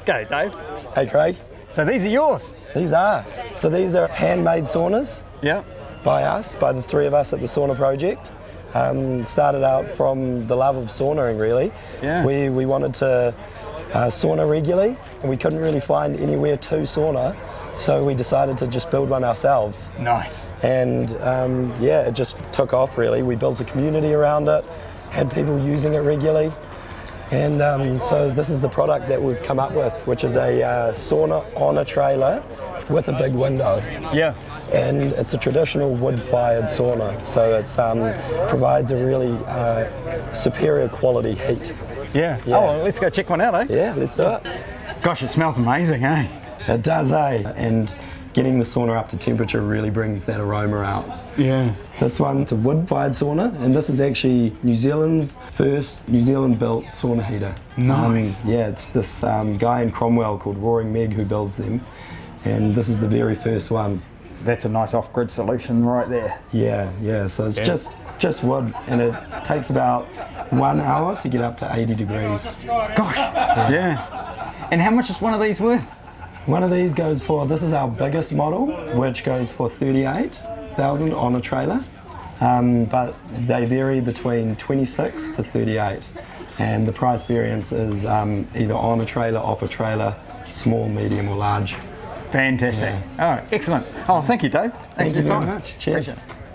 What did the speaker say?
Go, Dave. Hey Craig. So these are yours? These are. So these are handmade saunas Yeah. by us, by the three of us at the Sauna Project. Started out from the love of saunaing really. Yeah. We wanted to sauna regularly and we couldn't really find anywhere to sauna, so we decided to just build one ourselves. Nice. And yeah, it just took off really. We built a community around it, had people using it regularly. And so this is the product that we've come up with, which is a sauna on a trailer with a big window. Yeah. And it's a traditional wood-fired sauna, so it provides a really superior quality heat. Yeah. Yeah. Oh, well, let's go check one out, eh? Yeah, let's do it. Gosh, it smells amazing, eh? It does, eh? And getting the sauna up to temperature really brings that aroma out. Yeah. This one's a wood-fired sauna, and this is actually New Zealand's first New Zealand-built sauna heater. Nice. Yeah, it's this guy in Cromwell called Roaring Meg who builds them, and this is the very first one. That's a nice off-grid solution right there. Yeah, so it's just wood, and it takes about 1 hour to get up to 80 degrees. Gosh. Yeah. And how much is one of these worth? One of these goes for, this is our biggest model, which goes for 38,000 on a trailer, but they vary between 26 to 38, and the price variance is either on a trailer, off a trailer, small, medium or large. Fantastic. Yeah. Oh, excellent. Oh, thank you, Dave. Thank for you your very time. much. Cheers. Appreciate it.